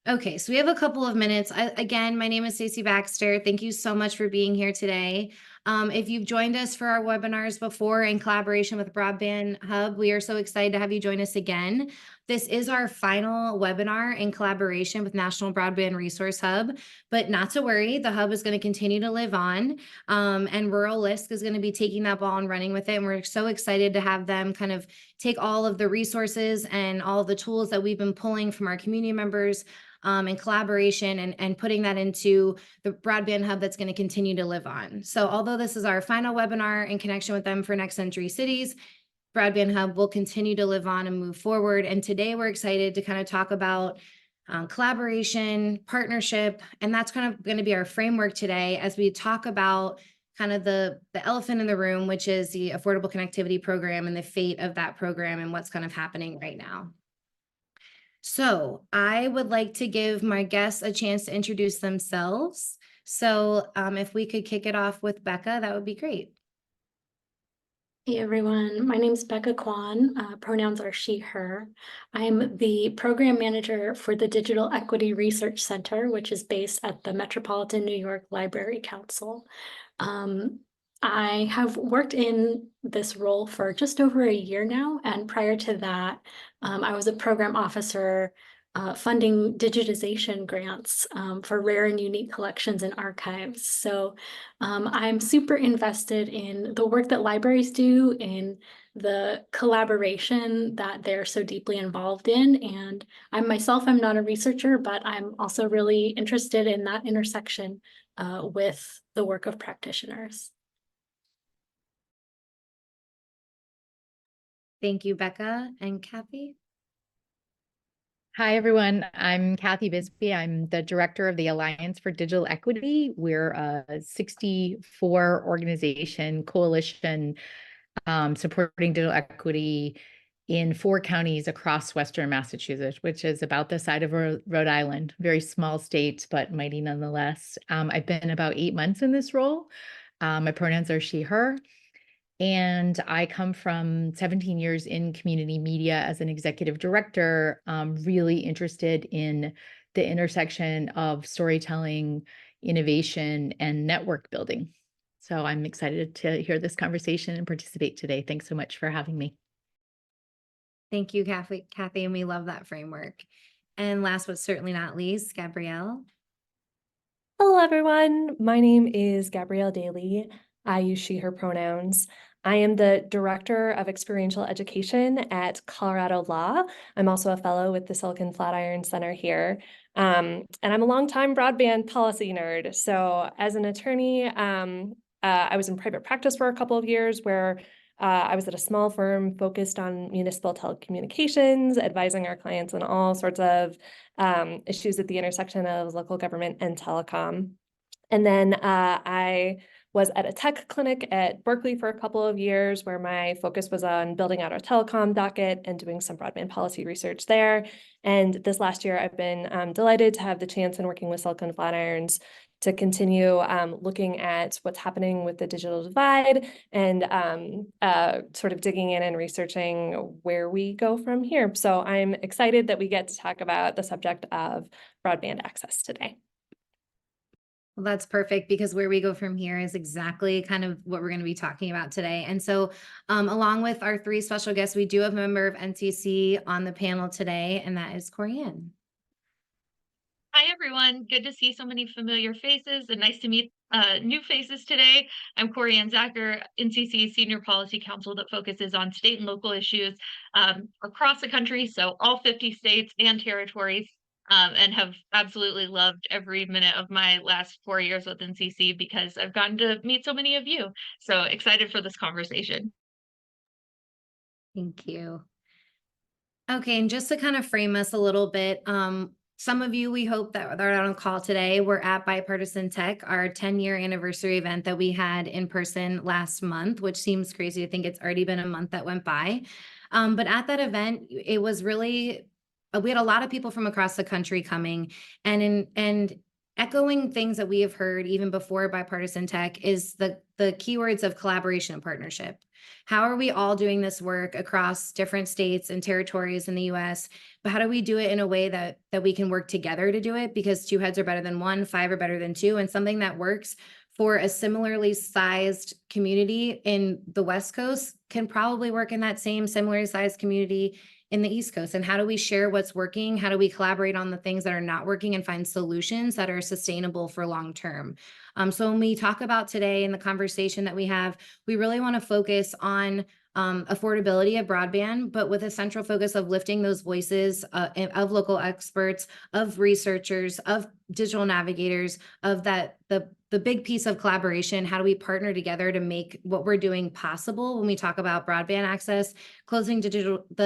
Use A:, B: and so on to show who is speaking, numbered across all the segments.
A: Okay, so we have a couple of minutes. Again, my name is Stacey Baxter. Thank you so much for being here today. If you've joined us for our webinars before in collaboration with Broadband Hub, we are so excited to have you join us again. This is our final webinar in collaboration with National Broadband Resource Hub, but not to worry, the Hub is going to continue to live on, and Rural LISC is going to be taking that ball and running with it. And we're so excited to have them kind of take all of the resources and all of the tools that we've been pulling from our community members and collaboration and putting that into the broadband hub that's going to continue to live on. So although this is our final webinar in connection with them for Next Century Cities, Broadband Hub will continue to live on and move forward. And today we're excited to kind of talk about collaboration, partnership, and that's kind of going to be our framework today as we talk about kind of the elephant in the room, which is the Affordable Connectivity Program and the fate of that program and what's kind of happening right now. So I would like to give my guests a chance to introduce themselves. So if we could kick it off with Becca, that would be great.
B: Hey everyone, my name is Becca Quon. Pronouns are she, her. I'm the program manager for the Digital Equity Research Center, which is based at the Metropolitan New York Library Council. I have worked in this role for just over a year now, and prior to that, I was a program officer funding digitization grants for rare and unique collections and archives. So I'm super invested in the work that libraries do, in the collaboration that they're so deeply involved in. And I'm not a researcher, but I'm also really interested in that intersection with the work of practitioners.
A: Thank you, Becca. And Kathy?
C: Hi, everyone. I'm Kathy Bisbee. I'm the director of the Alliance for Digital Equity. We're a 64 organization coalition supporting digital equity in 4 counties across Western Massachusetts, which is about the side of Rhode Island. Very small state, but mighty nonetheless. I've been about 8 months in this role. My pronouns are she, her. And I come from 17 years in community media as an executive director, really interested in the intersection of storytelling, innovation, and network building. So I'm excited to hear this conversation and participate today. Thanks so much for having me.
A: Thank you, Kathy, and we love that framework. And last but certainly not least, Gabrielle.
D: Hello, everyone. My name is Gabrielle Daley. I use she, her pronouns. I am the Director of Experiential Education at Colorado Law. I'm also a fellow with the Silicon Flatiron Center here. And I'm a longtime broadband policy nerd. So as an attorney, I was in private practice for a couple of years where I was at a small firm focused on municipal telecommunications, advising our clients on all sorts of issues at the intersection of local government and telecom. And then I was at a tech clinic at Berkeley for a couple of years where my focus was on building out our telecom docket and doing some broadband policy research there. And this last year, I've been delighted to have the chance in working with Silicon Flatirons to continue looking at what's happening with the digital divide and sort of digging in and researching where we go from here. So I'm excited that we get to talk about the subject of broadband access today.
A: Well, that's perfect because where we go from here is exactly kind of what we're going to be talking about today. And so along with our 3 special guests, we do have a member of NCC on the panel today, and that is Corianne.
E: Hi, everyone. Good to see so many familiar faces and nice to meet new faces today. I'm Corianne Zacher, NCC's Senior Policy Counsel that focuses on state and local issues across the country, so all 50 states and territories. And have absolutely loved every minute of my last 4 years with NCC because I've gotten to meet so many of you. So excited for this conversation.
A: Thank you. Okay, and just to kind of frame us a little bit, some of you, we hope that are on call today. We're at Bipartisan Tech, our 10-year anniversary event that we had in person last month, which seems crazy to think it's already been a month that went by. But at that event, it was really we had a lot of people from across the country coming and echoing things that we have heard even before Bipartisan Tech is the keywords of collaboration and partnership. How are we all doing this work across different states and territories in the US? But how do we do it in a way that we can work together to do it? Because two heads are better than one, five are better than two, and something that works for a similarly sized community in the West Coast can probably work in that same similarly sized community in the East Coast. And how do we share what's working? How do we collaborate on the things that are not working and find solutions that are sustainable for long term? So when we talk about today in the conversation that we have, we really want to focus on affordability of broadband, but with a central focus of lifting those voices of local experts, of researchers, of digital navigators, of the big piece of collaboration. How do we partner together to make what we're doing possible when we talk about broadband access, closing the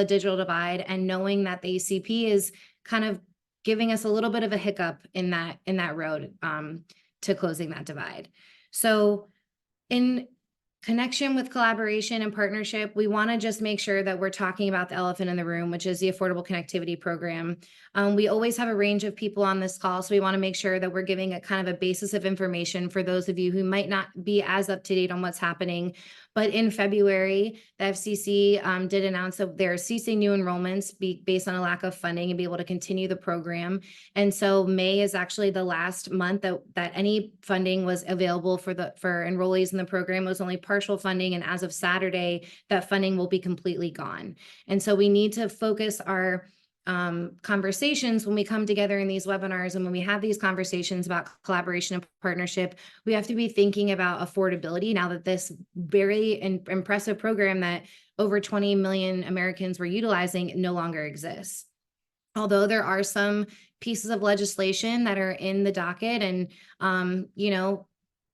A: digital divide, and knowing that the ACP is kind of giving us a little bit of a hiccup in that road to closing that divide. So in connection with collaboration and partnership, we want to just make sure that we're talking about the elephant in the room, which is the Affordable Connectivity Program. We always have a range of people on this call, so we want to make sure that we're giving a kind of a basis of information for those of you who might not be as up to date on what's happening. But in February, the FCC did announce that they're ceasing new enrollments based on a lack of funding and be able to continue the program. And so May is actually the last month that any funding was available for enrollees in the program. It was only partial funding, and as of Saturday, that funding will be completely gone. And so we need to focus our conversations when we come together in these webinars, and when we have these conversations about collaboration and partnership, we have to be thinking about affordability now that this very impressive program that over 20 million Americans were utilizing no longer exists. Although there are some pieces of legislation that are in the docket, and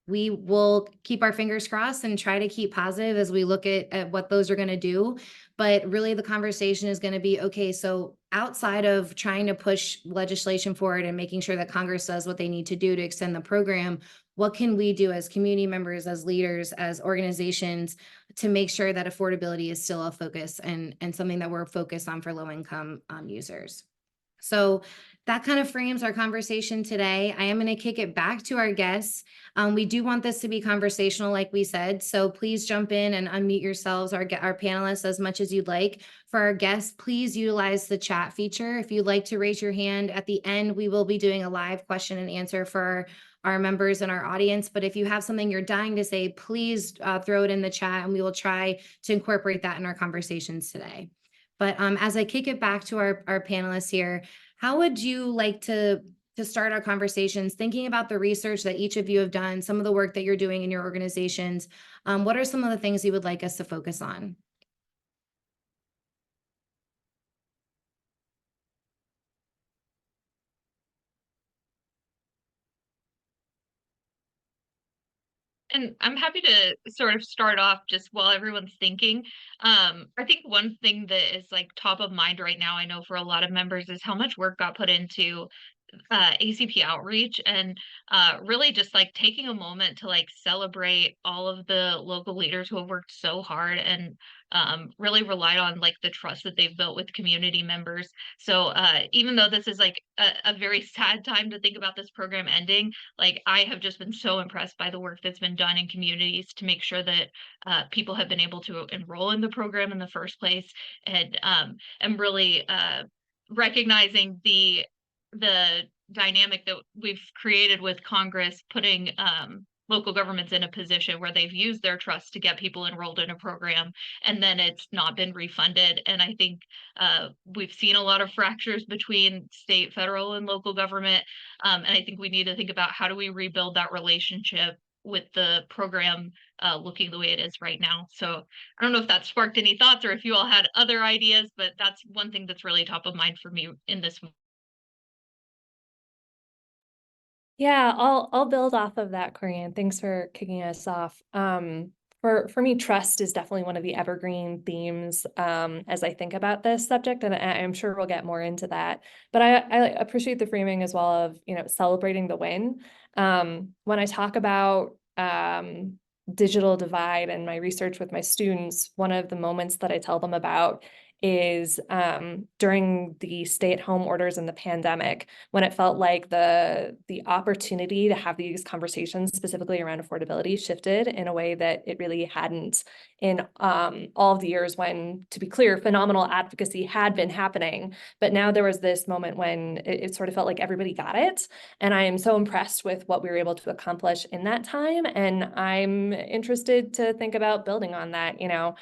A: we will keep our fingers crossed and try to keep positive as we look at what those are going to do. But really the conversation is going to be, okay, so outside of trying to push legislation forward and making sure that Congress does what they need to do to extend the program, what can we do as community members, as leaders, as organizations to make sure that affordability is still a focus and something that we're focused on for low-income users? So that kind of frames our conversation today. I am going to kick it back to our guests. We do want this to be conversational, like we said, so please jump in and unmute yourselves, our panelists, as much as you'd like. For our guests, please utilize the chat feature. If you'd like to raise your hand at the end, we will be doing a live question and answer for our members and our audience. But if you have something you're dying to say, please throw it in the chat, and we will try to incorporate that in our conversations today. But as I kick it back to our panelists here, how would you like to start our conversations, thinking about the research that each of you have done, some of the work that you're doing in your organizations? What are some of the things you would like us to focus on?
E: And I'm happy to sort of start off just while everyone's thinking. I think one thing that is like top of mind right now, I know for a lot of members, is how much work got put into ACP outreach, and really just like taking a moment to like celebrate all of the local leaders who have worked so hard and really relied on like the trust that they've built with community members. So even though this is like a very sad time to think about this program ending, like I have just been so impressed by the work that's been done in communities to make sure that people have been able to enroll in the program in the first place, and really recognizing the dynamic that we've created with Congress, putting local governments in a position where they've used their trust to get people enrolled in a program, and then it's not been refunded. And I think we've seen a lot of fractures between state, federal, and local government. And I think we need to think about how do we rebuild that relationship with the program looking the way it is right now. So I don't know if that sparked any thoughts or if you all had other ideas, but that's one thing that's really top of mind for me in this.
D: Yeah, I'll build off of that, Corianne. Thanks for kicking us off. For me, trust is definitely one of the evergreen themes as I think about this subject, and I'm sure we'll get more into that. But I appreciate the framing as well of celebrating the win. When I talk about digital divide and my research with my students, one of the moments that I tell them about is during the stay-at-home orders and the pandemic, when it felt like the opportunity to have these conversations specifically around affordability shifted in a way that it really hadn't in all of the years when, to be clear, phenomenal advocacy had been happening. But now there was this moment when it sort of felt like everybody got it. And I am so impressed with what we were able to accomplish in that time. And I'm interested to think about building on that. You know,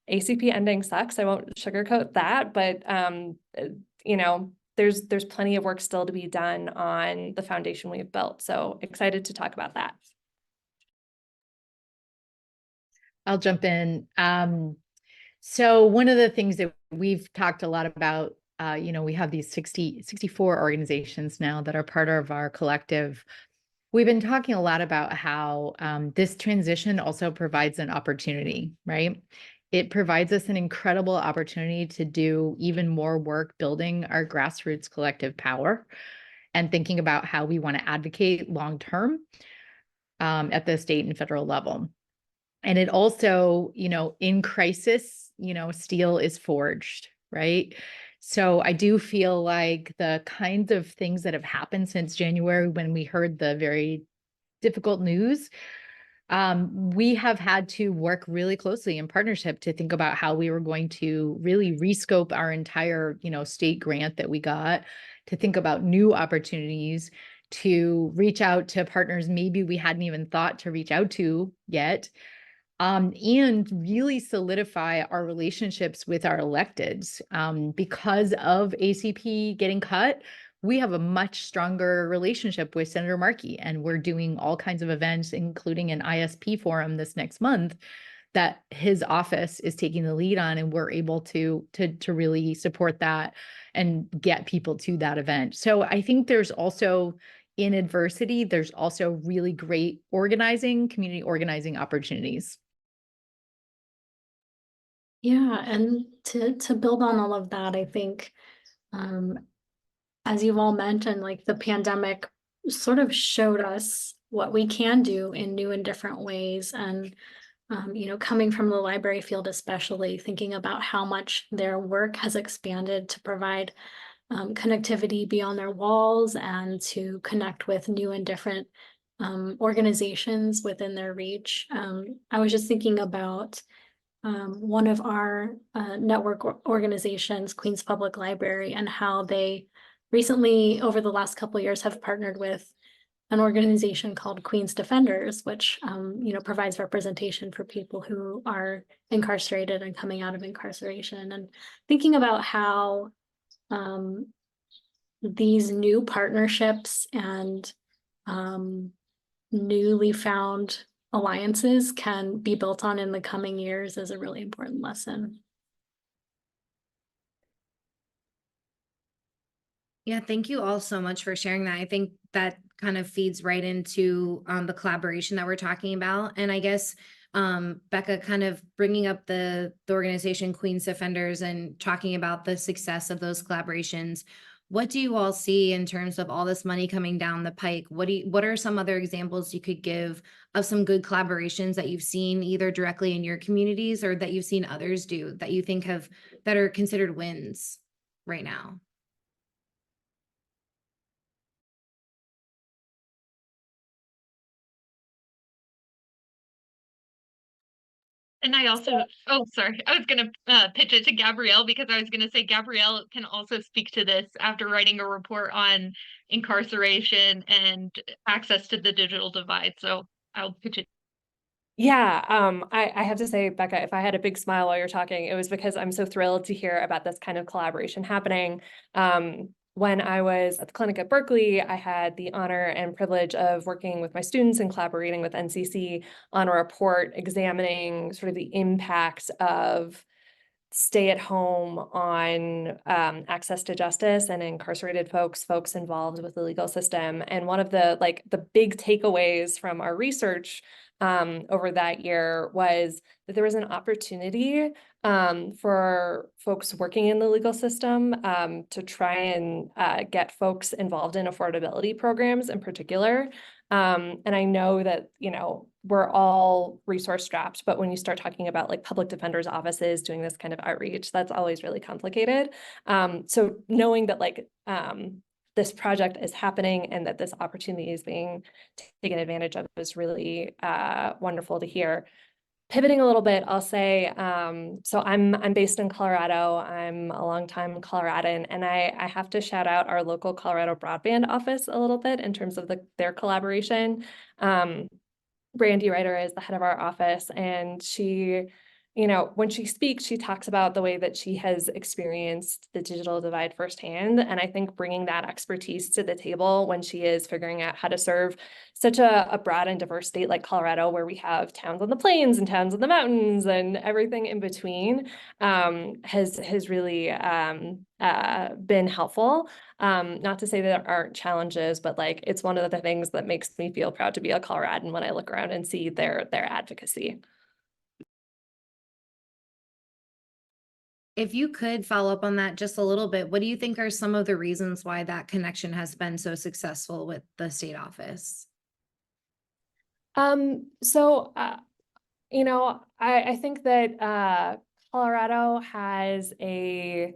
D: ACP ending sucks. I won't sugarcoat that, but you know, there's plenty of work still to be done on the foundation we've built. So excited to talk about that.
C: I'll jump in. So one of the things that we've talked a lot about, you know, we have these 64 organizations now that are part of our collective. We've been talking a lot about how this transition also provides an opportunity, right? It provides us an incredible opportunity to do even more work building our grassroots collective power and thinking about how we want to advocate long-term at the state and federal level. And it also, you know, in crisis, you know, steel is forged, right? So I do feel like the kinds of things that have happened since January when we heard the very difficult news, we have had to work really closely in partnership to think about how we were going to really rescope our entire, you know, state grant that we got, to think about new opportunities, to reach out to partners maybe we hadn't even thought to reach out to yet, and really solidify our relationships with our electeds. Because of ACP getting cut, we have a much stronger relationship with Senator Markey, and we're doing all kinds of events, including an ISP forum this next month that his office is taking the lead on, and we're able to really support that and get people to that event. So I think there's also, in adversity, there's also really great organizing, community organizing opportunities.
B: Yeah, and to build on all of that, I think as you've all mentioned, like the pandemic sort of showed us what we can do in new and different ways. And, you know, coming from the library field, especially thinking about how much their work has expanded to provide connectivity beyond their walls and to connect with new and different organizations within their reach. I was just thinking about one of our network organizations, Queens Public Library, and how they recently, over the last couple of years, have partnered with an organization called Queens Defenders, which you know, provides representation for people who are incarcerated and coming out of incarceration. And thinking about how these new partnerships and newly found alliances can be built on in the coming years is a really important lesson.
A: Yeah, thank you all so much for sharing that. I think that kind of feeds right into the collaboration that we're talking about. And I guess, Becca, kind of bringing up the organization Queens Defenders and talking about the success of those collaborations. What do you all see in terms of all this money coming down the pike? What are some other examples you could give of some good collaborations that you've seen either directly in your communities or that you've seen others do that you think that are considered wins right now?
E: And I also, oh, sorry, I was going to pitch it to Gabrielle because I was going to say Gabrielle can also speak to this after writing a report on incarceration and access to the digital divide. So I'll pitch it.
D: Yeah, I have to say, Becca, if I had a big smile while you're talking, it was because I'm so thrilled to hear about this kind of collaboration happening. When I was at the clinic at Berkeley, I had the honor and privilege of working with my students and collaborating with NCC on a report examining sort of the impact of stay at home on access to justice and incarcerated folks involved with the legal system. And one of the big takeaways from our research over that year was that there was an opportunity for folks working in the legal system to try and get folks involved in affordability programs in particular. And I know that, we're all resource strapped, but when you start talking about like public defenders' offices doing this kind of outreach, that's always really complicated. So knowing that this project is happening and that this opportunity is being taken advantage of is really wonderful to hear. Pivoting a little bit, I'll say, so I'm based in Colorado. I'm a longtime Coloradan, and I have to shout out our local Colorado Broadband office a little bit in terms of their collaboration. Brandy Ryder is the head of our office, and she, when she speaks, she talks about the way that she has experienced the digital divide firsthand. And I think bringing that expertise to the table when she is figuring out how to serve such a broad and diverse state like Colorado, where we have towns on the plains and towns on the mountains and everything in between, has really been helpful. Not to say that there aren't challenges, but it's one of the things that makes me feel proud to be a Coloradan when I look around and see their advocacy.
A: If you could follow up on that just a little bit, what do you think are some of the reasons why that connection has been so successful with the state office?
D: So, I think that Colorado has a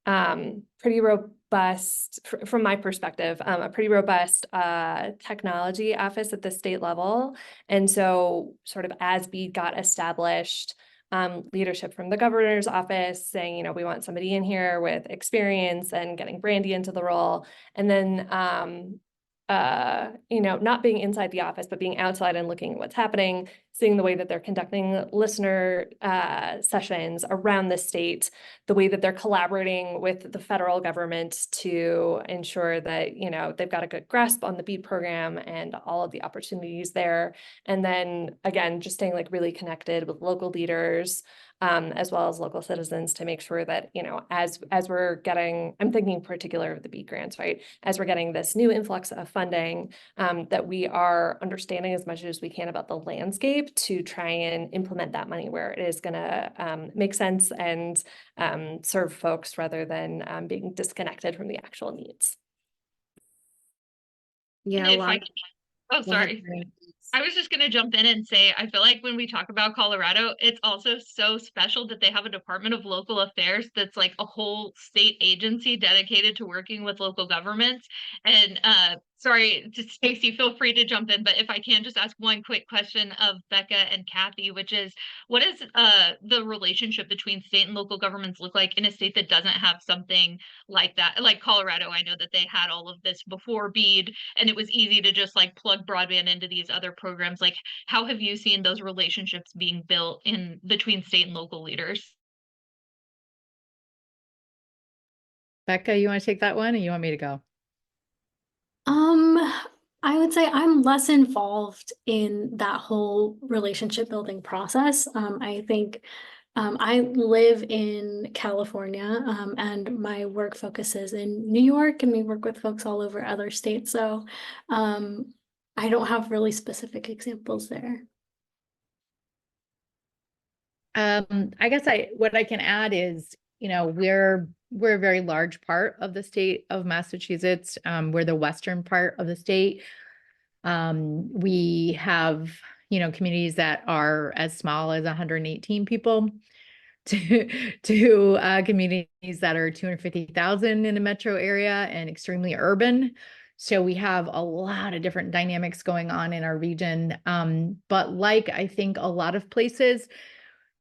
D: pretty robust, from my perspective, a pretty robust technology office at the state level. And so sort of as we got established, leadership from the governor's office saying, we want somebody in here with experience, and getting Brandy into the role. And then, not being inside the office, but being outside and looking at what's happening, seeing the way that they're conducting listener sessions around the state, the way that they're collaborating with the federal government to ensure that, they've got a good grasp on the BEAD program and all of the opportunities there. And then again, just staying really connected with local leaders, as well as local citizens, to make sure that, as we're getting, I'm thinking in particular of the BEAD grants, right? As we're getting this new influx of funding, that we are understanding as much as we can about the landscape to try and implement that money where it is going to make sense and serve folks rather than being disconnected from the actual needs.
A: Yeah,
E: And if I could, oh, sorry. I was just going to jump in and say, I feel like when we talk about Colorado, it's also so special that they have a Department of Local Affairs that's like a whole state agency dedicated to working with local governments. And sorry, Stacy, feel free to jump in, but if I can just ask one quick question of Becca and Kathy, which is, what does the relationship between state and local governments look like in a state that doesn't have something like that? Like Colorado, I know that they had all of this before BEAD, and it was easy to just plug broadband into these other programs. How have you seen those relationships being built in between state and local leaders?
C: Becca, you want to take that one, or you want me to go?
B: I would say I'm less involved in that whole relationship building process. I think I live in California, and my work focuses in New York, and we work with folks all over other states. So I don't have really specific examples there.
C: I guess what I can add is, we're a very large part of the state of Massachusetts. We're the western part of the state. We have, communities that are as small as 118 people to communities that are 250,000 in a metro area and extremely urban. So we have a lot of different dynamics going on in our region. But I think a lot of places,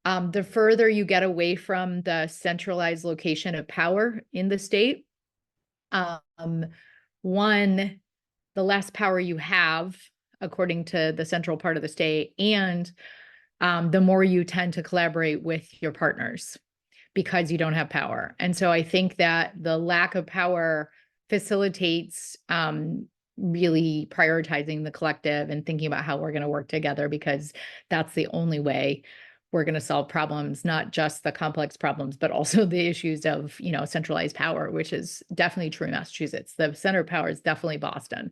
C: the further you get away from the centralized location of power in the state, one, the less power you have, according to the central part of the state, and the more you tend to collaborate with your partners because you don't have power. And so I think that the lack of power facilitates really prioritizing the collective and thinking about how we're going to work together, because that's the only way we're going to solve problems, not just the complex problems, but also the issues of, centralized power, which is definitely true in Massachusetts. The center of power is definitely Boston.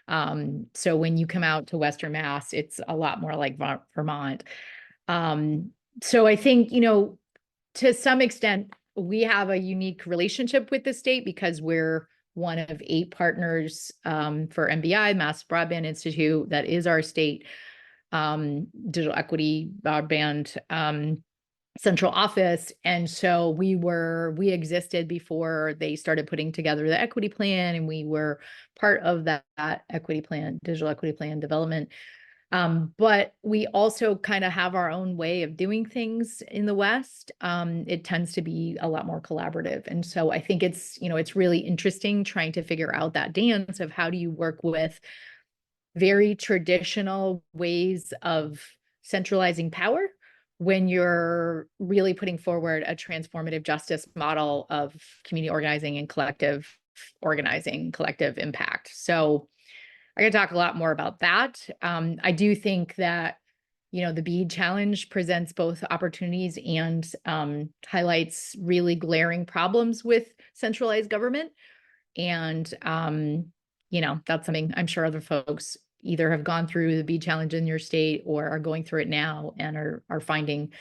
C: So when you come out to Western Mass, it's a lot more like Vermont. So I think, to some extent, we have a unique relationship with the state because we're one of 8 partners for MBI, Mass Broadband Institute, that is our state digital equity broadband central office. And so we existed before they started putting together the equity plan, and we were part of that equity plan, digital equity plan development. But we also kind of have our own way of doing things in the West. It tends to be a lot more collaborative. And so I think it's, it's really interesting trying to figure out that dance of how do you work with very traditional ways of centralizing power when you're really putting forward a transformative justice model of community organizing and collective organizing, collective impact. So I could talk a lot more about that. I do think that, the BEAD challenge presents both opportunities and highlights really glaring problems with centralized government. And, that's something I'm sure other folks either have gone through the BEAD challenge in your state or are going through it now and are finding,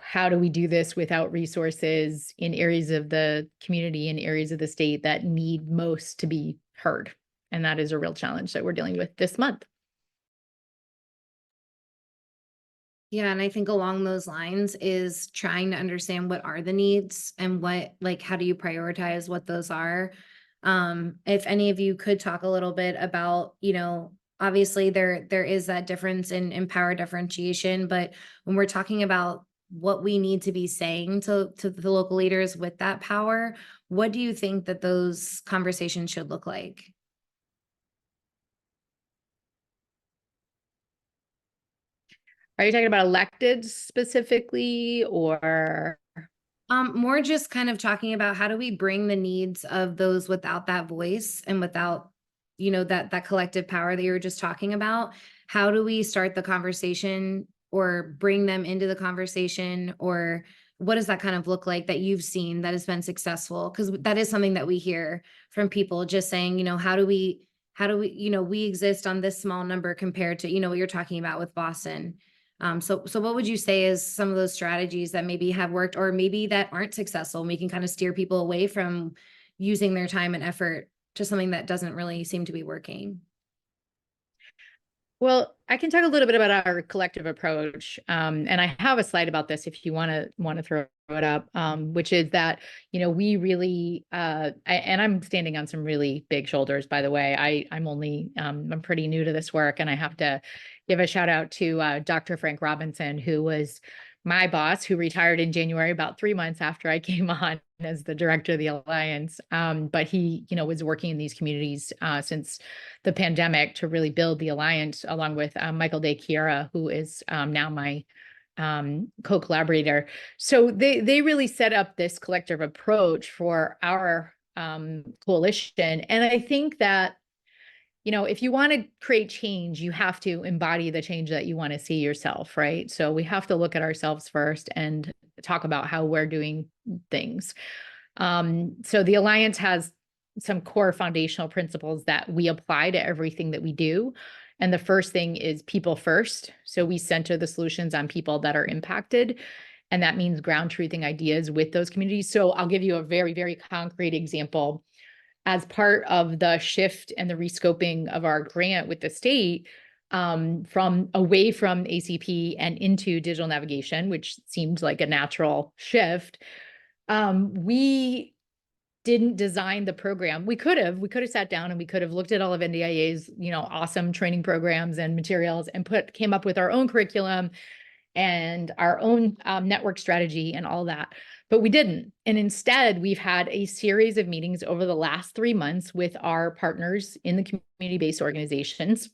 C: how do we do this without resources in areas of the community and areas of the state that need most to be heard? And that is a real challenge that we're dealing with this month.
A: Yeah, and I think along those lines is trying to understand what are the needs and how do you prioritize what those are? If any of you could talk a little bit about, obviously there is that difference in power differentiation, but when we're talking about what we need to be saying to the local leaders with that power, what do you think that those conversations should look like?
C: Are you talking about electeds specifically, or?
A: More just kind of talking about how do we bring the needs of those without that voice and without, that collective power that you were just talking about. How do we start the conversation or bring them into the conversation, or what does that kind of look like that you've seen that has been successful? Because that is something that we hear from people just saying, how do we, we exist on this small number compared to, what you're talking about with Boston. So what would you say is some of those strategies that maybe have worked or maybe that aren't successful? And we can kind of steer people away from using their time and effort to something that doesn't really seem to be working.
C: Well, I can talk a little bit about our collective approach. And I have a slide about this if you want to throw it up, which is that, we really, and I'm standing on some really big shoulders, by the way. I'm pretty new to this work, and I have to give a shout out to Dr. Frank Robinson, who was my boss, who retired in January, about 3 months after I came on as the director of the Alliance. But he, was working in these communities since the pandemic to really build the Alliance, along with Michael Day Chiara, who is now my co-collaborator. So they really set up this collective approach for our coalition. And I think that, if you want to create change, you have to embody the change that you want to see yourself, right? So we have to look at ourselves first and talk about how we're doing things. So the Alliance has some core foundational principles that we apply to everything that we do. And the first thing is people first. So we center the solutions on people that are impacted. And that means ground truthing ideas with those communities. So I'll give you a very, very concrete example. As part of the shift and the rescoping of our grant with the state, from away from ACP and into digital navigation, which seemed like a natural shift, we didn't design the program. We could have sat down and we could have looked at all of NDIA's, awesome training programs and materials and came up with our own curriculum and our own network strategy and all that. But we didn't. And instead, we've had a series of meetings over the last 3 months with our partners in the community-based organizations.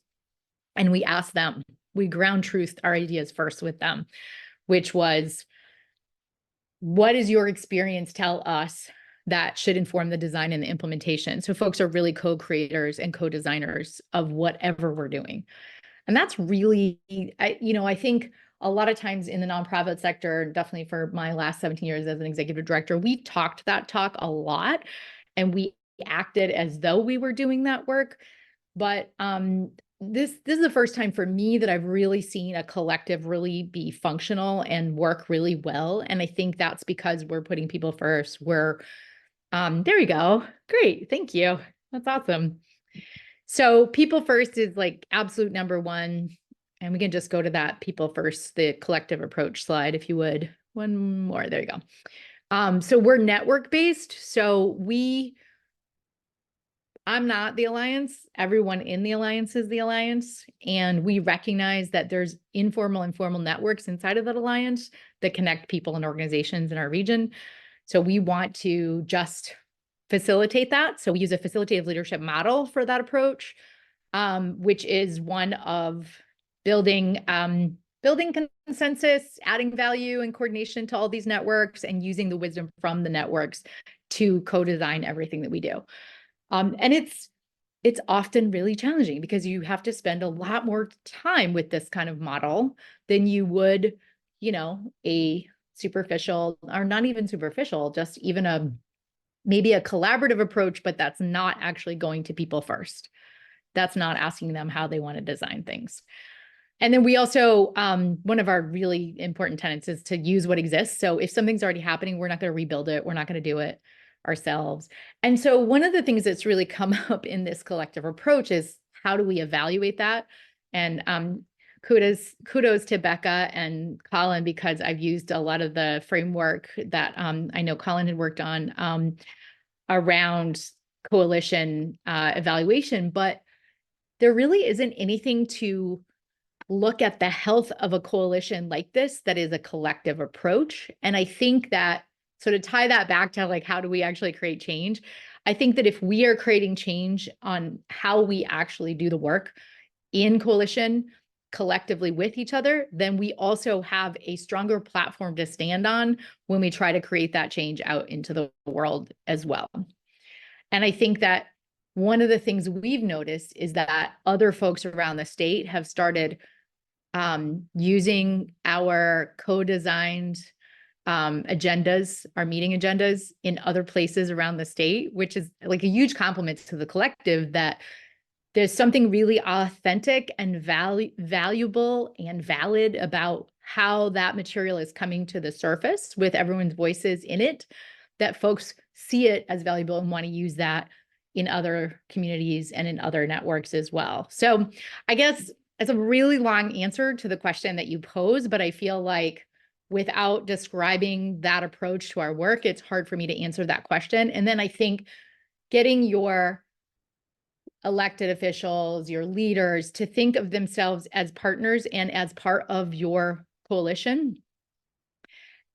C: And we asked them, we ground truthed our ideas first with them, which was, what does your experience tell us that should inform the design and the implementation? So folks are really co-creators and co-designers of whatever we're doing. And that's really, I think a lot of times in the nonprofit sector, definitely for my last 17 years as an executive director, we talked that talk a lot and we acted as though we were doing that work. But this is the first time for me that I've really seen a collective really be functional and work really well. And I think that's because we're putting people first. There we go. Great. Thank you. That's awesome. So people first is like absolute number one. And we can just go to that people first, the collective approach slide, if you would. One more. There you go. So we're network based. So I'm not the alliance. Everyone in the alliance is the alliance. And we recognize that there's informal and formal networks inside of that alliance that connect people and organizations in our region. So we want to just facilitate that. So we use a facilitative leadership model for that approach, which is one of building consensus, adding value and coordination to all these networks, and using the wisdom from the networks to co-design everything that we do. And it's often really challenging because you have to spend a lot more time with this kind of model than you would, a superficial, or not even superficial, just even maybe a collaborative approach, but that's not actually going to people first. That's not asking them how they want to design things. And then we also, one of our really important tenets is to use what exists. So if something's already happening, we're not going to rebuild it. We're not going to do it ourselves. And so one of the things that's really come up in this collective approach is how do we evaluate that? And kudos to Becca and Colin, because I've used a lot of the framework that I know Colin had worked on around coalition evaluation, but there really isn't anything to look at the health of a coalition like this that is a collective approach. And I think that, so to tie that back to like, how do we actually create change? I think that if we are creating change on how we actually do the work in coalition collectively with each other, then we also have a stronger platform to stand on when we try to create that change out into the world as well. And I think that one of the things we've noticed is that other folks around the state have started using our co-designed agendas, our meeting agendas in other places around the state, which is like a huge compliment to the collective that there's something really authentic and valuable and valid about how that material is coming to the surface with everyone's voices in it, that folks see it as valuable and want to use that in other communities and in other networks as well. So I guess it's a really long answer to the question that you pose, but I feel like without describing that approach to our work, it's hard for me to answer that question. And then I think getting your elected officials, your leaders to think of themselves as partners and as part of your coalition.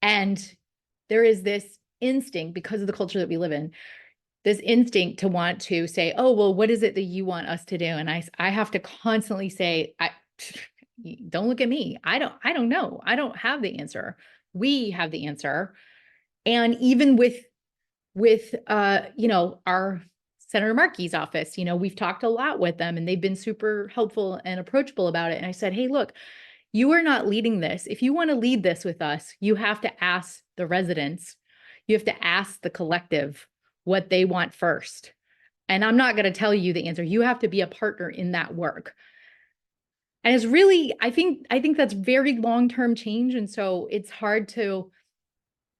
C: And there is this instinct, because of the culture that we live in, this instinct to want to say, oh, well, what is it that you want us to do? And I have to constantly say, don't look at me. I don't know. I don't have the answer. We have the answer. And even with our Senator Markey's office, we've talked a lot with them and they've been super helpful and approachable about it. And I said, hey, look, you are not leading this. If you want to lead this with us, you have to ask the residents. You have to ask the collective what they want first. And I'm not going to tell you the answer. You have to be a partner in that work. And it's really, I think that's very long-term change. And so it's hard to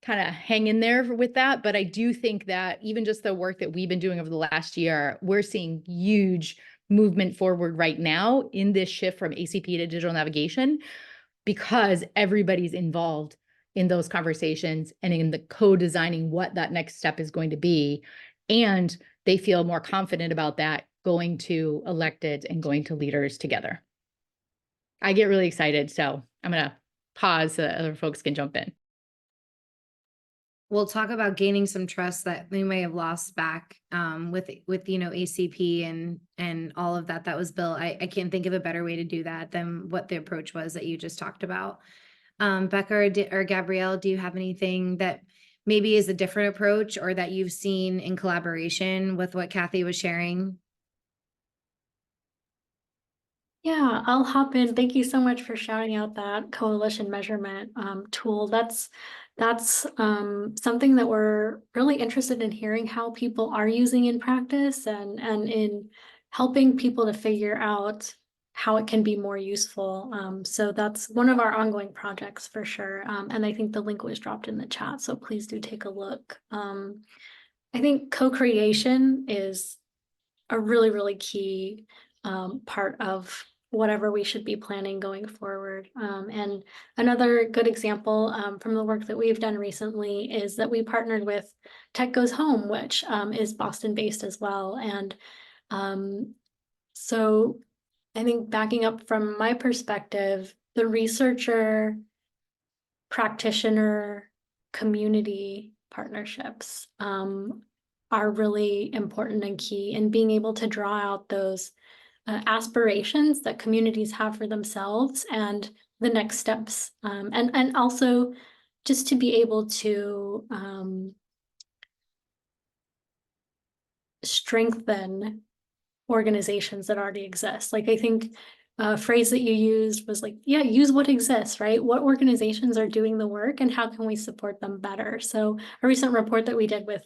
C: kind of hang in there with that. But I do think that even just the work that we've been doing over the last year, we're seeing huge movement forward right now in this shift from ACP to digital navigation, because everybody's involved in those conversations and in the co-designing what that next step is going to be. And they feel more confident about that going to elected and going to leaders together. I get really excited, so I'm going to pause so that other folks can jump in.
A: We'll talk about gaining some trust that we may have lost back with ACP and all of that was built. I can't think of a better way to do that than what the approach was that you just talked about. Becca or Gabrielle, do you have anything that maybe is a different approach or that you've seen in collaboration with what Kathy was sharing?
B: Yeah, I'll hop in. Thank you so much for shouting out that coalition measurement tool. That's something that we're really interested in hearing how people are using in practice and in helping people to figure out how it can be more useful. So that's one of our ongoing projects for sure. And I think the link was dropped in the chat, so please do take a look. I think co-creation is a really, really key part of whatever we should be planning going forward. And another good example from the work that we've done recently is that we partnered with Tech Goes Home, which is Boston-based as well. And so I think backing up from my perspective, the researcher, practitioner, community partnerships are really important and key in being able to draw out those aspirations that communities have for themselves and the next steps. And also just to be able to strengthen organizations that already exist. Like I think a phrase that you used was like, yeah, use what exists, right? What organizations are doing the work and how can we support them better? So a recent report that we did with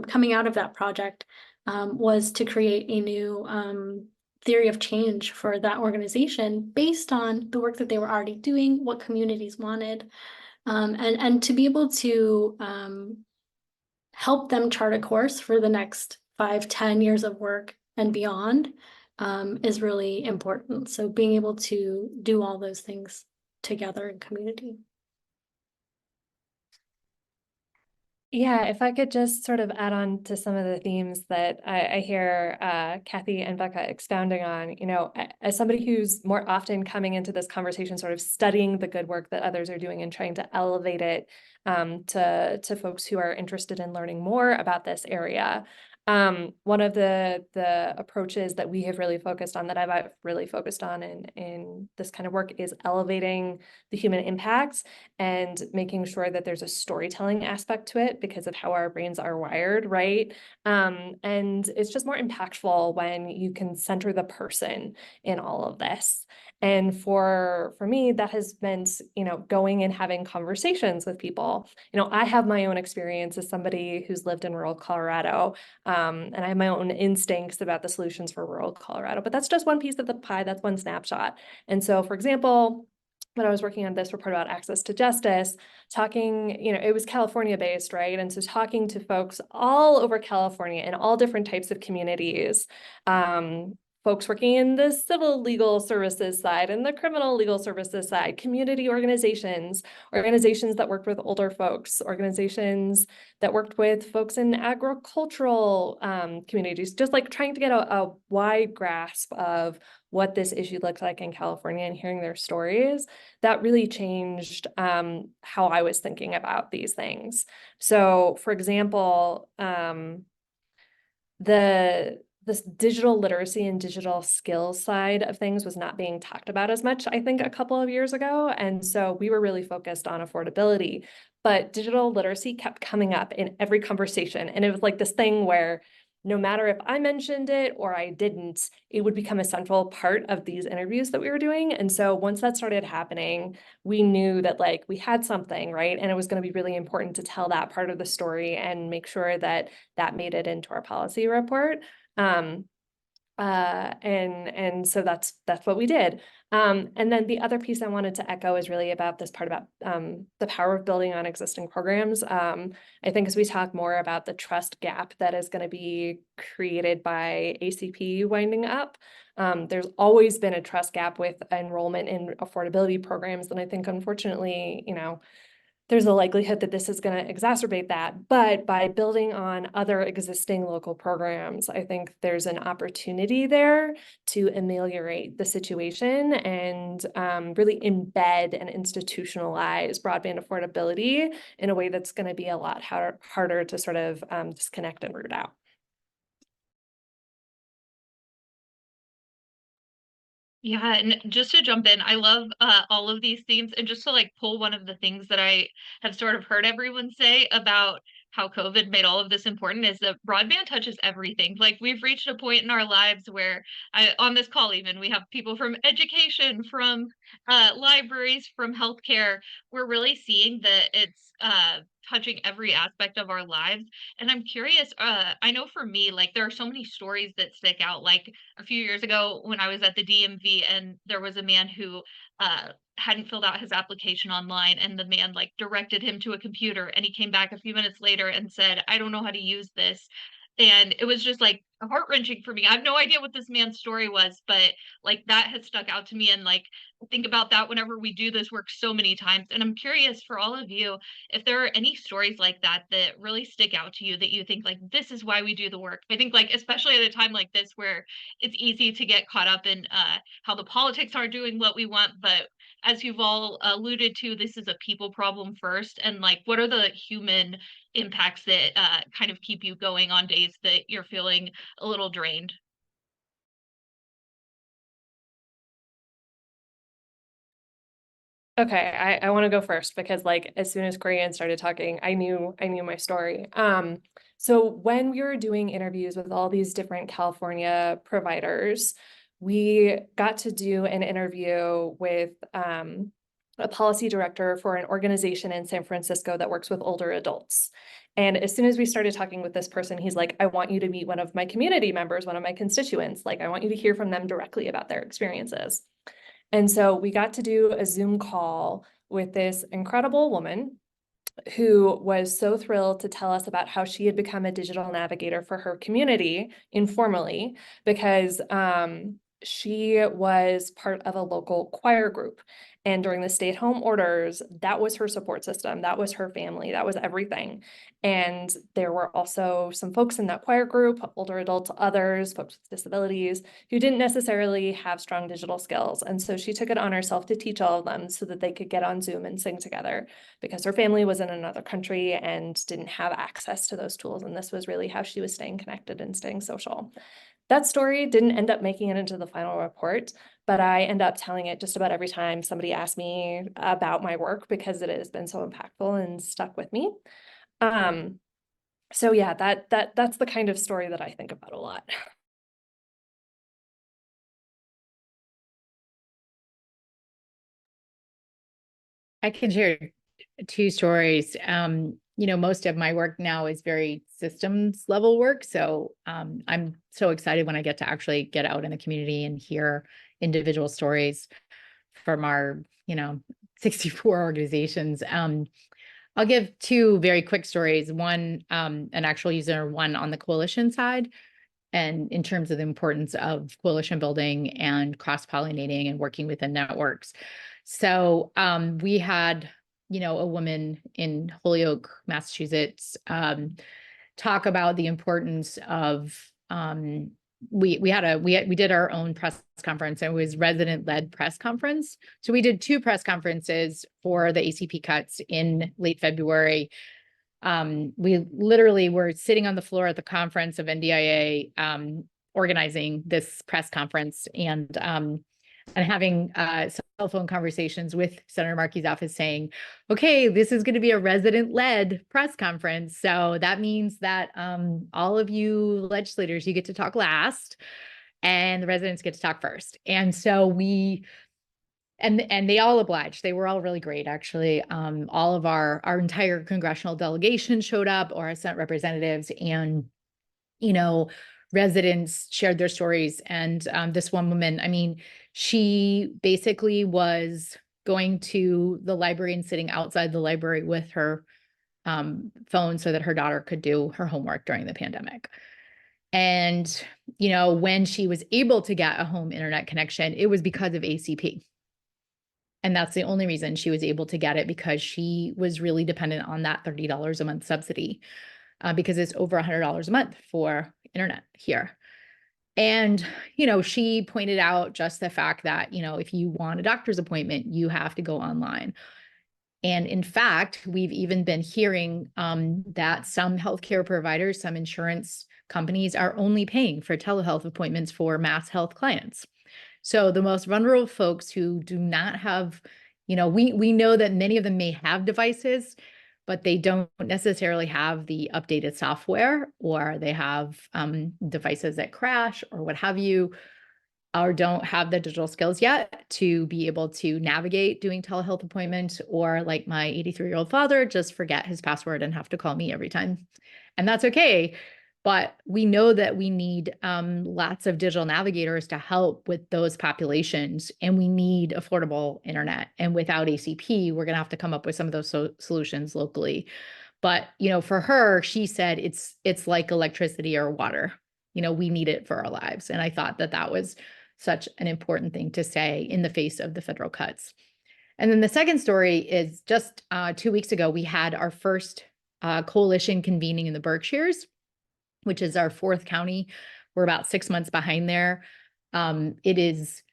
B: coming out of that project was to create a new theory of change for that organization based on the work that they were already doing, what communities wanted, and to be able to help them chart a course for the next 5-10 years of work and beyond is really important. So being able to do all those things together in community.
D: Yeah, if I could just sort of add on to some of the themes that I hear Kathy and Becca expounding on, as somebody who's more often coming into this conversation, sort of studying the good work that others are doing and trying to elevate it to folks who are interested in learning more about this area. One of the approaches that we have really focused on, that I've really focused on in this kind of work, is elevating the human impacts and making sure that there's a storytelling aspect to it because of how our brains are wired, right? And it's just more impactful when you can center the person in all of this. And for me, that has meant, going and having conversations with people. I have my own experience as somebody who's lived in rural Colorado, and I have my own instincts about the solutions for rural Colorado, but that's just one piece of the pie. That's one snapshot. And so, for example, when I was working on this report about access to justice, talking, it was California based, right? And so talking to folks all over California in all different types of communities, folks working in the civil legal services side and the criminal legal services side, community organizations that worked with older folks, organizations that worked with folks in agricultural communities, just like trying to get a wide grasp of what this issue looked like in California and hearing their stories. That really changed how I was thinking about these things. So, for example, this digital literacy and digital skills side of things was not being talked about as much, I think, a couple of years ago. And so we were really focused on affordability, but digital literacy kept coming up in every conversation. And it was like this thing where no matter if I mentioned it or I didn't, it would become a central part of these interviews that we were doing. And so once that started happening, we knew that we had something, right? And it was going to be really important to tell that part of the story and make sure that that made it into our policy report. And so that's what we did. And then the other piece I wanted to echo is really about this part about the power of building on existing programs. I think as we talk more about the trust gap that is going to be created by ACP winding up, there's always been a trust gap with enrollment in affordability programs. And I think, unfortunately, there's a likelihood that this is going to exacerbate that. But by building on other existing local programs, I think there's an opportunity there to ameliorate the situation and really embed and institutionalize broadband affordability in a way that's going to be a lot harder to sort of disconnect and root out.
E: Yeah, and just to jump in, I love all of these themes, and just to pull one of the things that I have sort of heard everyone say about how COVID made all of this important is that broadband touches everything. We've reached a point in our lives where on this call even, we have people from education, from libraries, from healthcare. We're really seeing that it's touching every aspect of our lives. And I'm curious, I know for me, like there are so many stories that stick out. Like a few years ago when I was at the DMV and there was a man who hadn't filled out his application online, and the man like directed him to a computer, and he came back a few minutes later and said, "I don't know how to use this." And it was just like heart-wrenching for me. I have no idea what this man's story was, but like that has stuck out to me. And like think about that whenever we do this work so many times. And I'm curious for all of you, if there are any stories like that that really stick out to you, that you think like this is why we do the work. I think like especially at a time like this where it's easy to get caught up in how the politics are doing what we want, but as you've all alluded to, this is a people problem first. And like what are the human impacts that kind of keep you going on days that you're feeling a little drained?
D: Okay, I want to go first because like as soon as Korean started talking, I knew my story. So when we were doing interviews with all these different California providers, we got to do an interview with a policy director for an organization in San Francisco that works with older adults. And as soon as we started talking with this person, he's like, I want you to meet one of my community members, one of my constituents. Like, I want you to hear from them directly about their experiences. And so we got to do a Zoom call with this incredible woman who was so thrilled to tell us about how she had become a digital navigator for her community informally, because she was part of a local choir group. And during the stay-at-home orders, that was her support system. That was her family. That was everything. And there were also some folks in that choir group, older adults, others, folks with disabilities, who didn't necessarily have strong digital skills. And so she took it on herself to teach all of them so that they could get on Zoom and sing together, because her family was in another country and didn't have access to those tools. And this was really how she was staying connected and staying social. That story didn't end up making it into the final report, but I end up telling it just about every time somebody asks me about my work, because it has been so impactful and stuck with me. So yeah, that's the kind of story that I think about a lot.
C: I can share two stories. Most of my work now is very systems level work. So I'm so excited when I get to actually get out in the community and hear individual stories from our, 64 organizations. I'll give two very quick stories. One, an actual user, one on the coalition side, and in terms of the importance of coalition building and cross-pollinating and working within networks. So we had, a woman in Holyoke, Massachusetts, talk about the importance of we did our own press conference, and it was resident-led press conference. So we did two press conferences for the ACP cuts in late February. We literally were sitting on the floor at the conference of NDIA, organizing this press conference, and having cell phone conversations with Senator Markey's office saying, okay, this is going to be a resident-led press conference. So that means that all of you legislators, you get to talk last, and the residents get to talk first. And so and they all obliged. They were all really great, actually. All of our entire congressional delegation showed up, or our Senate representatives, and, residents shared their stories. And this one woman, she basically was going to the library and sitting outside the library with her phone so that her daughter could do her homework during the pandemic. And, when she was able to get a home internet connection, it was because of ACP. And that's the only reason she was able to get it, because she was really dependent on that $30 a month subsidy, because it's over $100 a month for internet here. And, she pointed out just the fact that, if you want a doctor's appointment, you have to go online. And in fact, we've even been hearing that some healthcare providers, some insurance companies are only paying for telehealth appointments for mass health clients. So the most vulnerable folks who do not have, we know that many of them may have devices, but they don't necessarily have the updated software, or they have devices that crash or what have you. or don't have the digital skills yet to be able to navigate doing telehealth appointments, or like my 83-year-old father, just forget his password and have to call me every time. And that's okay. But we know that we need lots of digital navigators to help with those populations, and we need affordable internet. And without ACP, we're going to have to come up with some of those solutions locally. But, you know, for her, she said it's like electricity or water. You know, we need it for our lives. And I thought that that was such an important thing to say in the face of the federal cuts. And then the second story is just 2 weeks ago, we had our first coalition convening in the Berkshires, which is our 4th county. We're about 6 months behind there. It is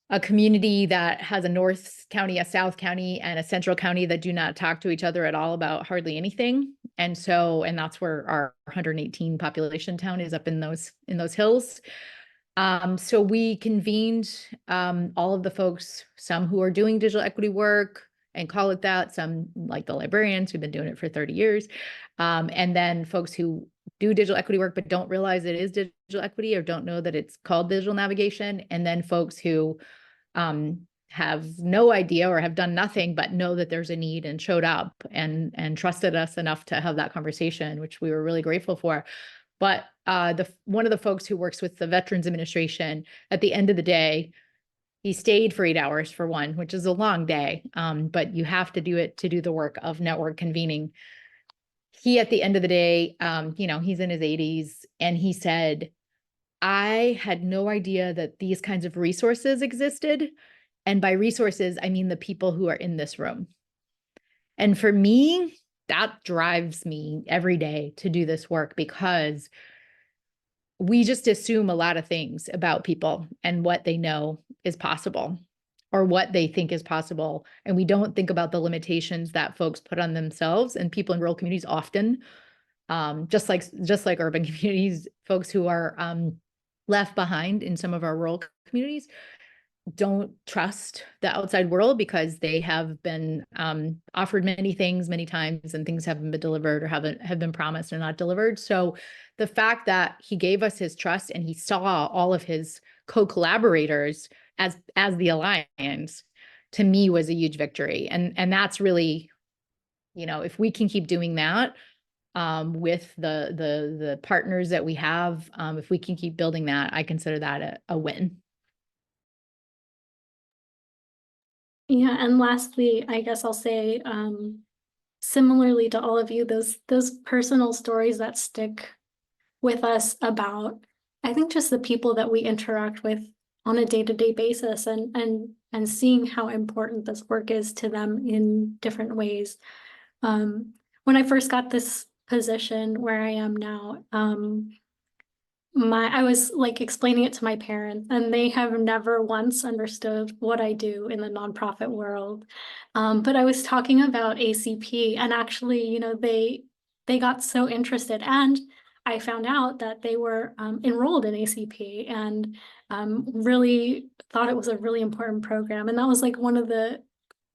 C: a community that has a North County, a South County, and a Central County that do not talk to each other at all about hardly anything. And that's where our 118 population town is, up in those hills. So we convened all of the folks, some who are doing digital equity work and call it that, some like the librarians who've been doing it for 30 years, and then folks who do digital equity work but don't realize it is digital equity or don't know that it's called digital navigation, and then folks who have no idea or have done nothing but know that there's a need and showed up and trusted us enough to have that conversation, which we were really grateful for. But one of the folks who works with the Veterans Administration, at the end of the day, he stayed for 8 hours for one, which is a long day, but you have to do it to do the work of network convening. He, at the end of the day, you know, he's in his 80s, and he said, I had no idea that these kinds of resources existed. And by resources, I mean the people who are in this room. And for me, that drives me every day to do this work, because we just assume a lot of things about people and what they know is possible or what they think is possible. And we don't think about the limitations that folks put on themselves, and people in rural communities often, just like urban communities, folks who are left behind in some of our rural communities don't trust the outside world because they have been offered many things many times, and things haven't been delivered or have been promised and not delivered. So the fact that he gave us his trust and he saw all of his co-collaborators as the alliance, to me was a huge victory. And that's really, you know, if we can keep doing that with the partners that we have, if we can keep building that, I consider that a win.
B: Yeah, and lastly, I guess I'll say, similarly to all of you, those personal stories that stick with us about, I think, just the people that we interact with on a day-to-day basis, and seeing how important this work is to them in different ways. When I first got this position where I am now, I was like explaining it to my parents, and they have never once understood what I do in the nonprofit world. But I was talking about ACP, and actually, you know, they got so interested, and I found out that they were enrolled in ACP, and really thought it was a really important program. And that was like one of the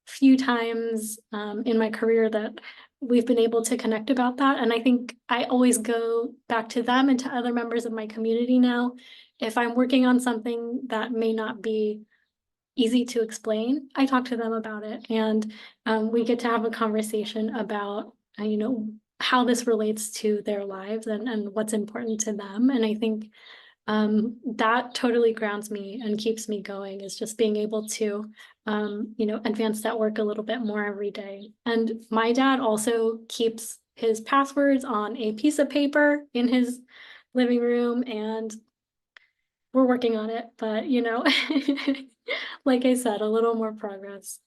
B: few times in my career that we've been able to connect about that. And I think I always go back to them and to other members of my community now. If I'm working on something that may not be easy to explain, I talk to them about it. And we get to have a conversation about, you know, how this relates to their lives and what's important to them. And I think that totally grounds me and keeps me going, is just being able to you know, advance that work a little bit more every day. And my dad also keeps his passwords on a piece of paper in his living room, and we're working on it, but you know, like I said, a little more progress.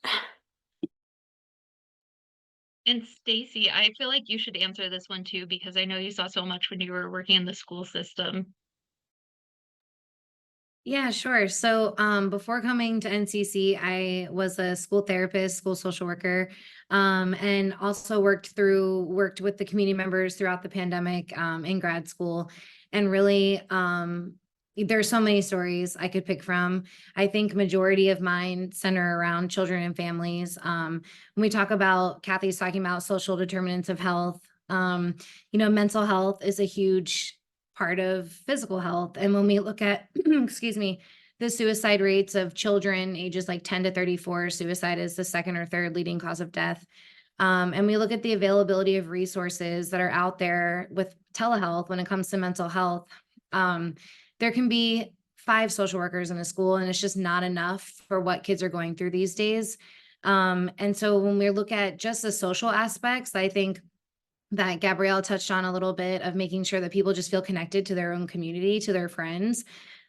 E: And Stacy, I feel like you should answer this one too, because I know you saw so much when you were working in the school system.
A: Yeah, sure. So before coming to NCC, I was a school therapist, school social worker, and also worked with the community members throughout the pandemic in grad school. And really, there's so many stories I could pick from. I think majority of mine center around children and families. When we talk about, Kathy's talking about social determinants of health, you know, mental health is a huge part of physical health. And when we look at, excuse me, the suicide rates of children ages like 10 to 34, suicide is the second or third leading cause of death. And we look at the availability of resources that are out there with telehealth when it comes to mental health. There can be 5 social workers in a school, and it's just not enough for what kids are going through these days. And so when we look at just the social aspects, I think that Gabrielle touched on a little bit of making sure that people just feel connected to their own community, to their friends,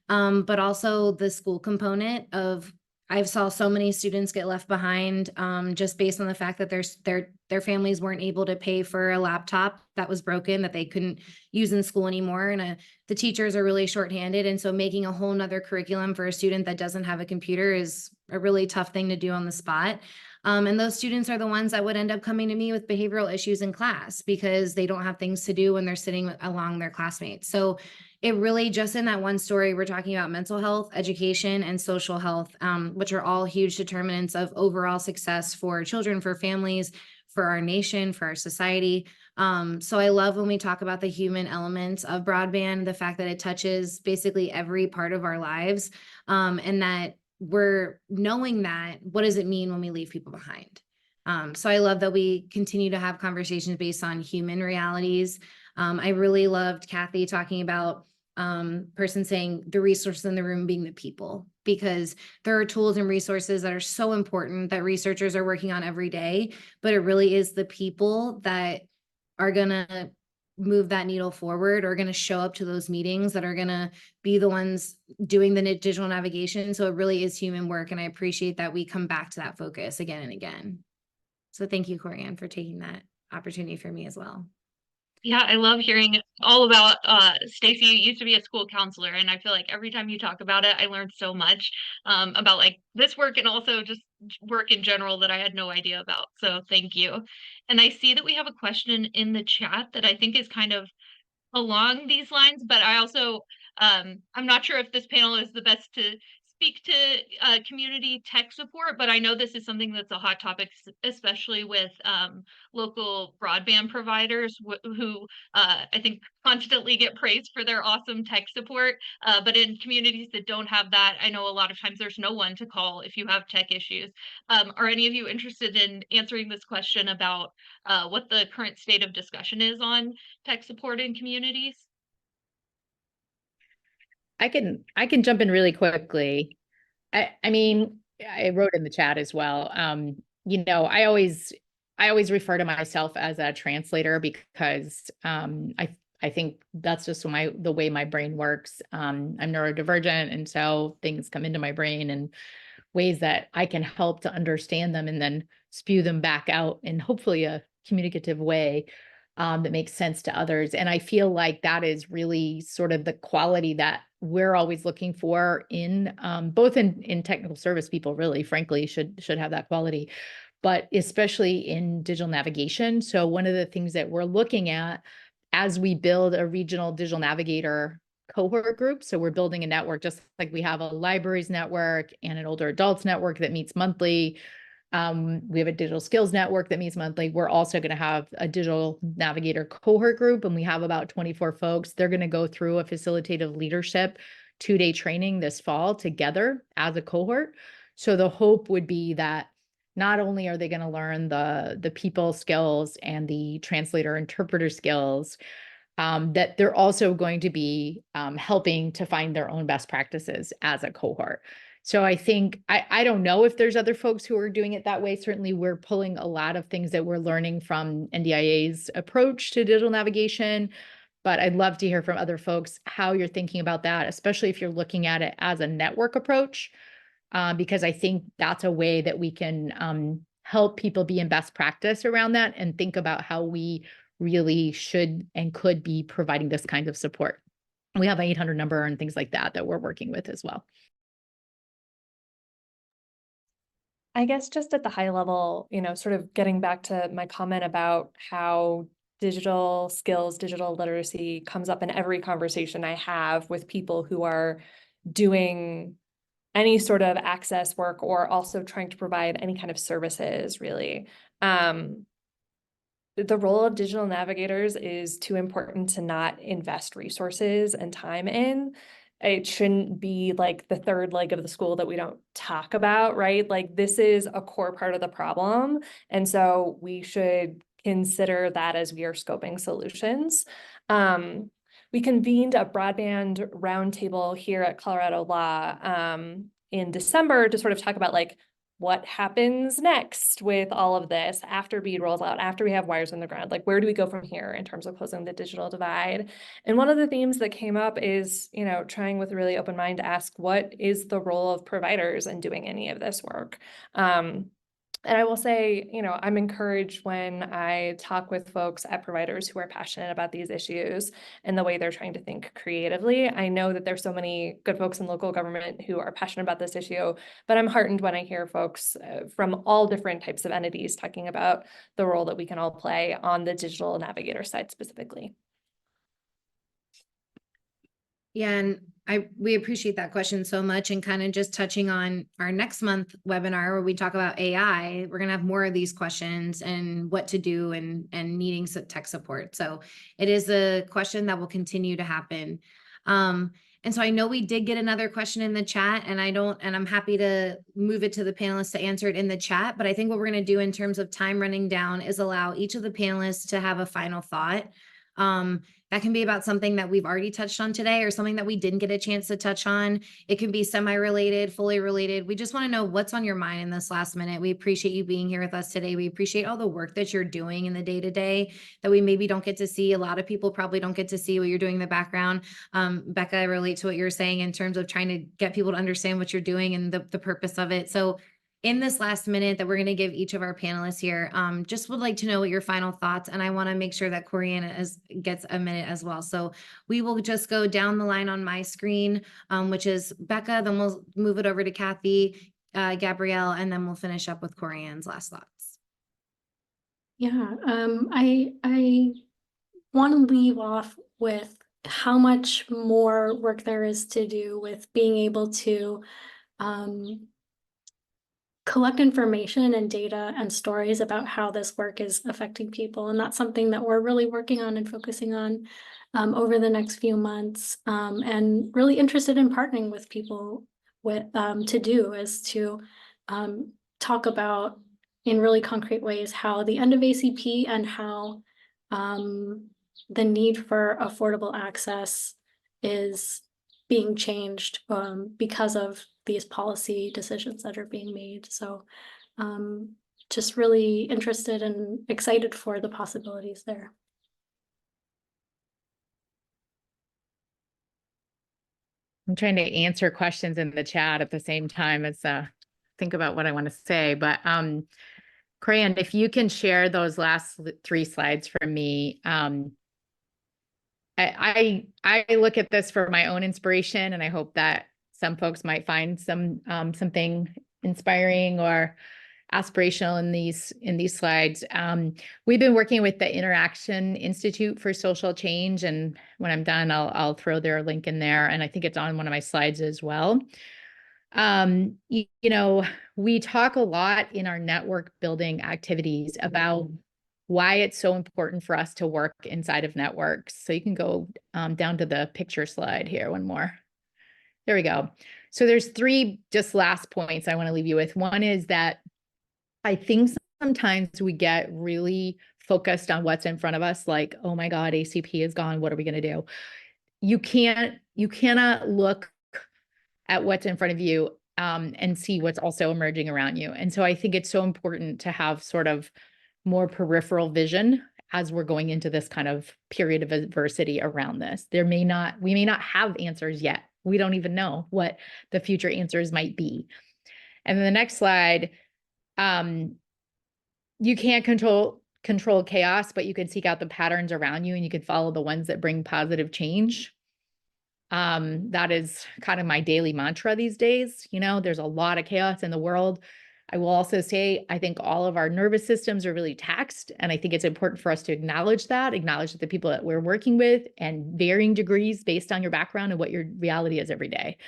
A: but also the school component of, I've saw so many students get left behind just based on the fact that their families weren't able to pay for a laptop that was broken that they couldn't use in school anymore. And the teachers are really shorthanded. And so making a whole nother curriculum for a student that doesn't have a computer is a really tough thing to do on the spot. And those students are the ones that would end up coming to me with behavioral issues in class because they don't have things to do when they're sitting along their classmates. So it really, just in that one story, we're talking about mental health, education, and social health, which are all huge determinants of overall success for children, for families, for our nation, for our society. So I love when we talk about the human elements of broadband, the fact that it touches basically every part of our lives, and that we're knowing that, what does it mean when we leave people behind? So I love that we continue to have conversations based on human realities. I really loved Kathy talking about person saying the resources in the room being the people, because there are tools and resources that are so important that researchers are working on every day, but it really is the people that are gonna move that needle forward, or going to show up to those meetings, that are going to be the ones doing the digital navigation. So it really is human work. And I appreciate that we come back to that focus again and again. So thank you, Corianne, for taking that opportunity for me as well.
E: Yeah, I love hearing all about Stacy used to be a school counselor, and I feel like every time you talk about it, I learned so much about like this work and also just work in general that I had no idea about. So thank you. And I see that we have a question in the chat that I think is kind of along these lines, but I also I'm not sure if this panel is the best to speak to community tech support, but I know this is something that's a hot topic, especially with local broadband providers who I think constantly get praised for their awesome tech support. But in communities that don't have that, I know a lot of times there's no one to call if you have tech issues. Are any of you interested in answering this question about what the current state of discussion is on tech support in communities?
C: I can jump in really quickly. I mean, I wrote in the chat as well. You know, I always refer to myself as a translator because I think that's just the way my brain works. I'm neurodivergent, and so things come into my brain in ways that I can help to understand them and then spew them back out in hopefully a communicative way that makes sense to others. And I feel like that is really sort of the quality that we're always looking for in both in technical service people, really, frankly, should have that quality, but especially in digital navigation. So one of the things that we're looking at as we build a regional digital navigator cohort group, so we're building a network just like we have a libraries network and an older adults network that meets monthly. We have a digital skills network that meets monthly. We're also going to have a digital navigator cohort group, and we have about 24 folks. They're going to go through a facilitative leadership 2-day training this fall together as a cohort. So the hope would be that not only are they going to learn the people skills and the translator interpreter skills, that they're also going to be helping to find their own best practices as a cohort. So I think, I don't know if there's other folks who are doing it that way. Certainly we're pulling a lot of things that we're learning from NDIA's approach to digital navigation, but I'd love to hear from other folks how you're thinking about that, especially if you're looking at it as a network approach, because I think that's a way that we can help people be in best practice around that and think about how we really should and could be providing this kind of support. We have an 800 number and things like that we're working with as well.
D: I guess just at the high level, you know, sort of getting back to my comment about how digital skills, digital literacy comes up in every conversation I have with people who are doing any sort of access work or also trying to provide any kind of services, really. the role of digital navigators is too important to not invest resources and time in. It shouldn't be like the third leg of the school that we don't talk about, right? Like this is a core part of the problem. And so we should consider that as we are scoping solutions. We convened a broadband roundtable here at Colorado Law in December to sort of talk about like what happens next with all of this after BEAD rolls out, after we have wires in the ground, like where do we go from here in terms of closing the digital divide? And one of the themes that came up is, you know, trying with a really open mind to ask what is the role of providers in doing any of this work? And I will say, you know, I'm encouraged when I talk with folks at providers who are passionate about these issues and the way they're trying to think creatively. I know that there's so many good folks in local government who are passionate about this issue, but I'm heartened when I hear folks from all different types of entities talking about the role that we can all play on the digital navigator side specifically.
A: Yeah, and we appreciate that question so much, and kind of just touching on our next month webinar where we talk about AI, we're gonna have more of these questions and what to do and needing some tech support. So it is a question that will continue to happen. And so I know we did get another question in the chat, and I'm happy to move it to the panelists to answer it in the chat, but I think what we're gonna do in terms of time running down is allow each of the panelists to have a final thought. That can be about something that we've already touched on today or something that we didn't get a chance to touch on. It can be semi-related, fully related. We just want to know what's on your mind in this last minute. We appreciate you being here with us today. We appreciate all the work that you're doing in the day-to-day that we maybe don't get to see. A lot of people probably don't get to see what you're doing in the background. Becca, I relate to what you're saying in terms of trying to get people to understand what you're doing and the purpose of it. So in this last minute that we're going to give each of our panelists here, just would like to know what your final thoughts, and I want to make sure that Corianna gets a minute as well. So we will just go down the line on my screen, which is Becca, then we'll move it over to Kathy, Gabrielle, and then we'll finish up with Corianne's last thoughts.
B: Yeah, I want to leave off with how much more work there is to do with being able to collect information and data and stories about how this work is affecting people. And that's something that we're really working on and focusing on over the next few months, and really interested in partnering with people to talk about in really concrete ways how the end of ACP and how the need for affordable access is being changed because of these policy decisions that are being made. So just really interested and excited for the possibilities there.
C: I'm trying to answer questions in the chat at the same time as think about what I want to say. But Corianne, if you can share those last 3 slides for me. I look at this for my own inspiration, and I hope that some folks might find something inspiring or aspirational in these slides. We've been working with the Interaction Institute for Social Change, and when I'm done, I'll throw their link in there, and I think it's on one of my slides as well. You know, we talk a lot in our network building activities about why it's so important for us to work inside of networks. So you can go down to the picture slide here, one more. There we go. So there's 3 just last points I want to leave you with. One is that I think sometimes we get really focused on what's in front of us, like, oh my God, ACP is gone. What are we going to do? You cannot look at what's in front of you and see what's also emerging around you. And so I think it's so important to have sort of more peripheral vision as we're going into this kind of period of adversity around this. We may not have answers yet. We don't even know what the future answers might be. And then the next slide, you can't control chaos, but you can seek out the patterns around you, and you can follow the ones that bring positive change. That is kind of my daily mantra these days. You know, there's a lot of chaos in the world. I will also say, I think all of our nervous systems are really taxed. And I think it's important for us to acknowledge that the people that we're working with, and varying degrees based on your background and what your reality is every day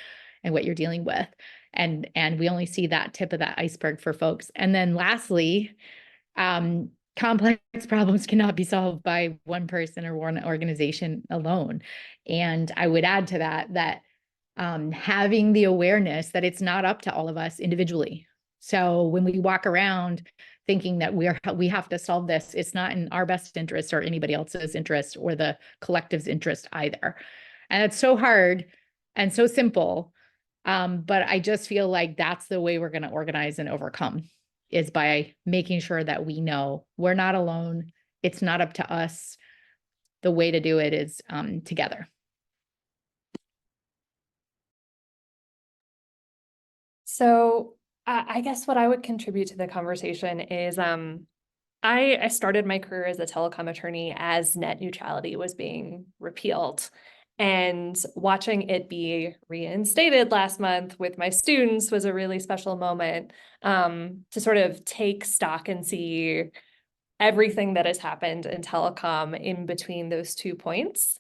C: and what you're dealing with. And we only see that tip of that iceberg for folks. And then lastly, complex problems cannot be solved by one person or one organization alone. And I would add to that having the awareness that it's not up to all of us individually. So when we walk around thinking that we have to solve this, it's not in our best interest or anybody else's interest or the collective's interest either. And it's so hard and so simple. But I just feel like that's the way we're going to organize and overcome, is by making sure that we know we're not alone. It's not up to us. The way to do it is together.
D: So I guess what I would contribute to the conversation is I started my career as a telecom attorney as net neutrality was being repealed. And watching it be reinstated last month with my students was a really special moment to sort of take stock and see everything that has happened in telecom in between those 2 points.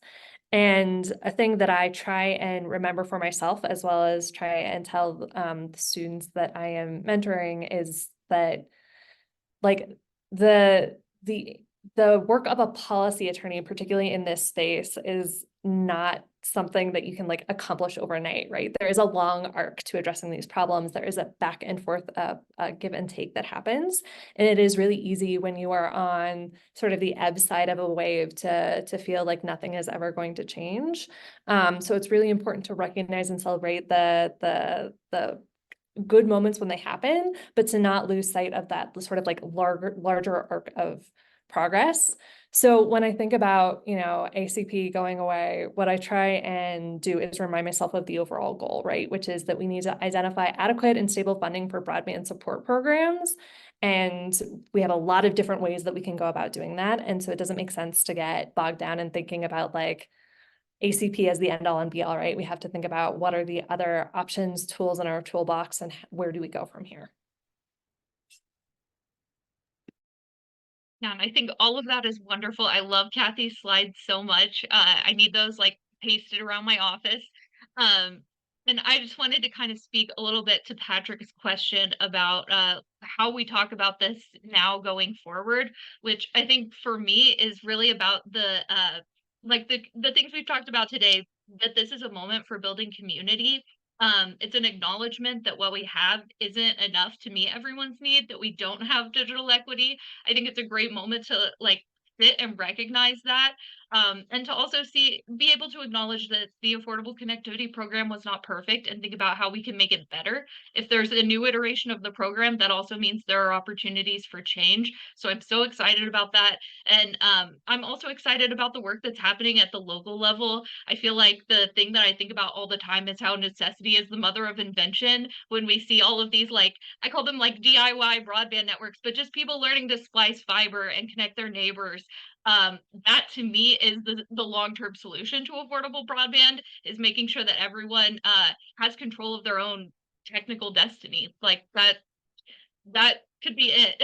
D: And a thing that I try and remember for myself, as well as try and tell the students that I am mentoring, is that like the work of a policy attorney, particularly in this space, is not something that you can like accomplish overnight, right? There is a long arc to addressing these problems. There is a back and forth, a give and take that happens. And it is really easy when you are on sort of the ebb side of a wave to feel like nothing is ever going to change. So it's really important to recognize and celebrate the good moments when they happen, but to not lose sight of that sort of like larger arc of progress. So when I think about, ACP going away, what I try and do is remind myself of the overall goal, right? Which is that we need to identify adequate and stable funding for broadband support programs. And we have a lot of different ways that we can go about doing that. And so it doesn't make sense to get bogged down in thinking about like ACP as the end all and be all, right? We have to think about what are the other options, tools in our toolbox, and where do we go from here?
E: Yeah, and I think all of that is wonderful. I love Kathy's slides so much. I need those like pasted around my office. Um, and I just wanted to kind of speak a little bit to Patrick's question about how we talk about this now going forward, which I think for me is really about the things we've talked about today, that this is a moment for building community. It's an acknowledgement that what we have isn't enough to meet everyone's need, that we don't have digital equity. I think it's a great moment to like sit and recognize that, and to also be able to acknowledge that the Affordable Connectivity Program was not perfect, and think about how we can make it better. If there's a new iteration of the program, that also means there are opportunities for change. So I'm so excited about that. And I'm also excited about the work that's happening at the local level. I feel like the thing that I think about all the time is how necessity is the mother of invention. When we see all of these, like, I call them like DIY broadband networks, but just people learning to splice fiber and connect their neighbors. That to me is the long-term solution to affordable broadband, is making sure that everyone has control of their own technical destiny. Like that could be it.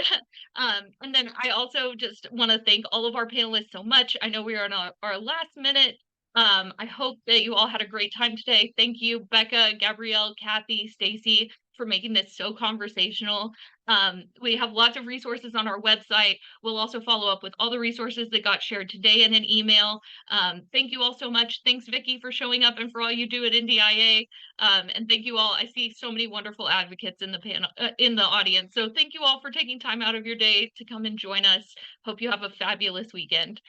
E: And then I also just want to thank all of our panelists so much. I know we are on our last minute. I hope that you all had a great time today. Thank you, Becca, Gabrielle, Kathy, Stacy, for making this so conversational. We have lots of resources on our website. We'll also follow up with all the resources that got shared today in an email. Thank you all so much. Thanks, Vicki, for showing up and for all you do at NDIA. And thank you all. I see so many wonderful advocates in the panel, in the audience. So thank you all for taking time out of your day to come and join us. Hope you have a fabulous weekend.